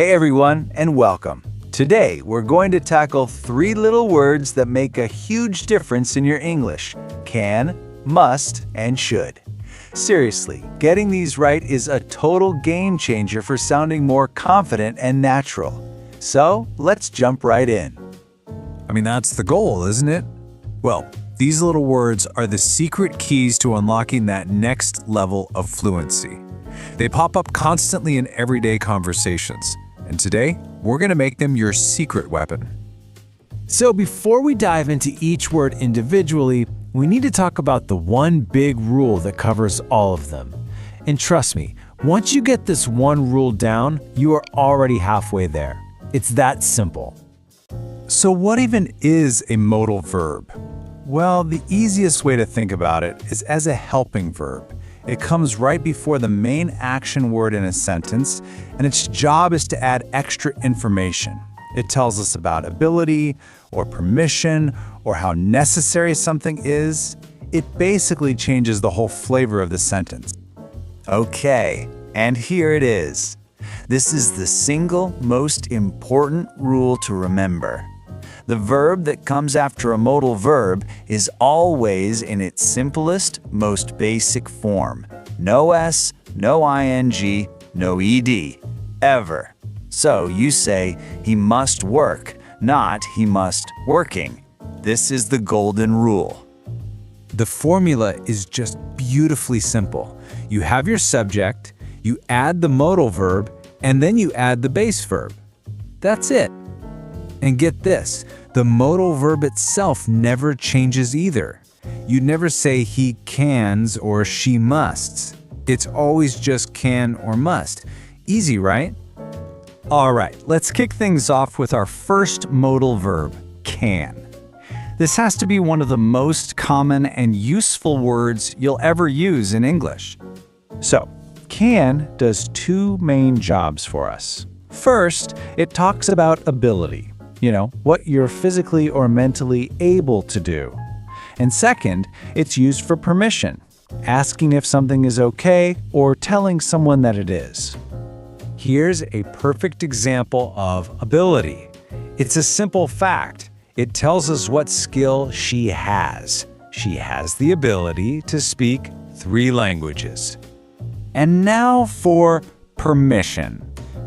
Hey everyone, and welcome. Today, we're going to tackle 3 little words that make a huge difference in your English: can, must, and should. Seriously, getting these right is a total game changer for sounding more confident and natural. So, let's jump right in. That's the goal, isn't it? Well, these little words are the secret keys to unlocking that next level of fluency. They pop up constantly in everyday conversations, and today, we're going to make them your secret weapon. So before we dive into each word individually, we need to talk about the one big rule that covers all of them. And trust me, once you get this one rule down, you are already halfway there. It's that simple. So what even is a modal verb? Well, the easiest way to think about it is as a helping verb. It comes right before the main action word in a sentence, and its job is to add extra information. It tells us about ability, or permission, or how necessary something is. It basically changes the whole flavor of the sentence. Okay, and here it is. This is the single most important rule to remember. The verb that comes after a modal verb is always in its simplest, most basic form. No S, no ing, no ed, ever. So you say, he must work, not he must working. This is the golden rule. The formula is just beautifully simple. You have your subject, you add the modal verb, and then you add the base verb. That's it. And get this, the modal verb itself never changes either. You never say he cans or she musts. It's always just can or must. Easy, right? All right, let's kick things off with our first modal verb, can. This has to be one of the most common and useful words you'll ever use in English. So, can does 2 main jobs for us. First, it talks about ability. What you're physically or mentally able to do. And second, it's used for permission, asking if something is okay or telling someone that it is. Here's a perfect example of ability. It's a simple fact. It tells us what skill she has. She has the ability to speak 3 languages. And now for permission.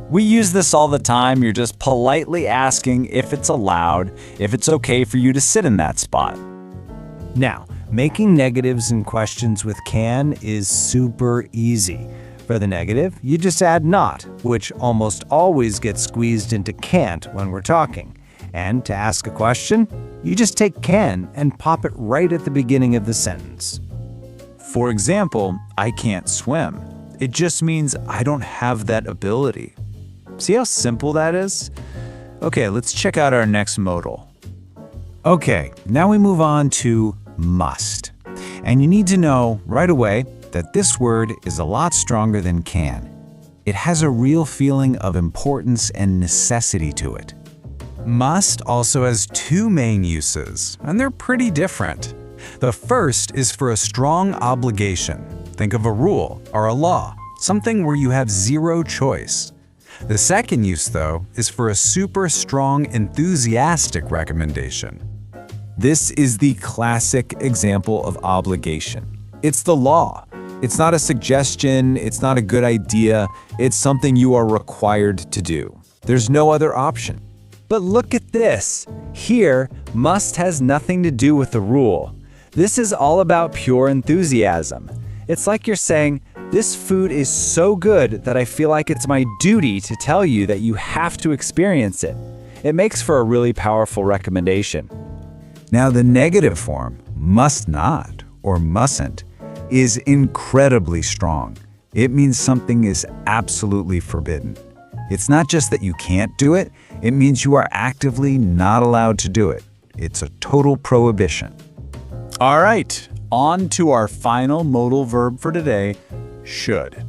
We use this all the time. You're just politely asking if it's allowed, if it's okay for you to sit in that spot. Now, making negatives in questions with can is super easy. For the negative, you just add not, which almost always gets squeezed into can't when we're talking. And to ask a question, you just take can and pop it right at the beginning of the sentence. For example, I can't swim. It just means I don't have that ability. See how simple that is? Okay, let's check out our next modal. Okay, now we move on to must. And you need to know right away that this word is a lot stronger than can. It has a real feeling of importance and necessity to it. Must also has 2 main uses, and they're pretty different. The first is for a strong obligation. Think of a rule or a law, something where you have 0 choice. The second use, though, is for a super strong, enthusiastic recommendation. This is the classic example of obligation. It's the law. It's not a suggestion, it's not a good idea, it's something you are required to do. There's no other option. But look at this. Here, must has nothing to do with the rule. This is all about pure enthusiasm. It's like you're saying, this food is so good that I feel like it's my duty to tell you that you have to experience it. It makes for a really powerful recommendation. Now, the negative form, must not or mustn't, is incredibly strong. It means something is absolutely forbidden. It's not just that you can't do it, it means you are actively not allowed to do it. It's a total prohibition. All right, on to our final modal verb for today, should.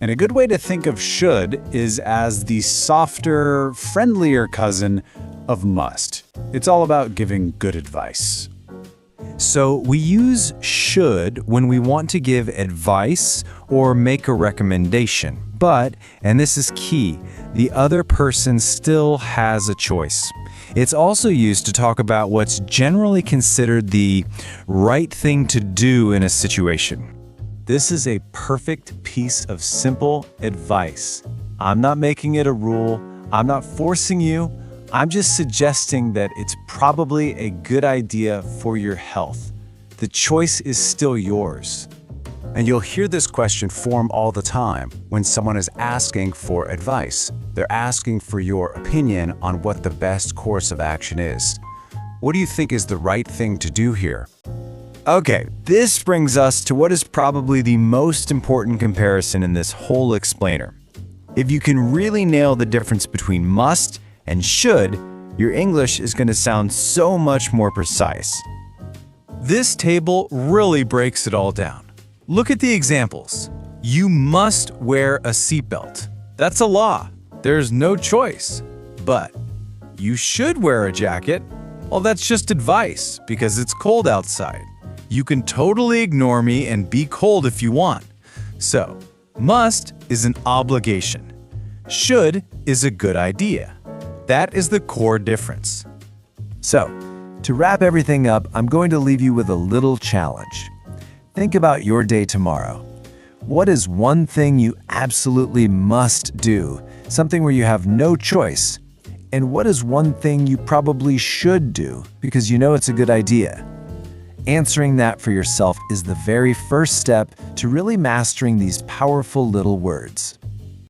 And a good way to think of should is as the softer, friendlier cousin of must. It's all about giving good advice. So we use should when we want to give advice or make a recommendation. But, and this is key, the other person still has a choice. It's also used to talk about what's generally considered the right thing to do in a situation. This is a perfect piece of simple advice. I'm not making it a rule. I'm not forcing you. I'm just suggesting that it's probably a good idea for your health. The choice is still yours. And you'll hear this question form all the time when someone is asking for advice. They're asking for your opinion on what the best course of action is. What do you think is the right thing to do here? Okay, this brings us to what is probably the most important comparison in this whole explainer. If you can really nail the difference between must and should, your English is going to sound so much more precise. This table really breaks it all down. Look at the examples. You must wear a seatbelt. That's a law. There's no choice. But you should wear a jacket. Well, that's just advice because it's cold outside. You can totally ignore me and be cold if you want. So, must is an obligation. Should is a good idea. That is the core difference. So, to wrap everything up, I'm going to leave you with a little challenge. Think about your day tomorrow. What is one thing you absolutely must do, something where you have no choice? And what is one thing you probably should do because you know it's a good idea? Answering that for yourself is the very first step to really mastering these powerful little words.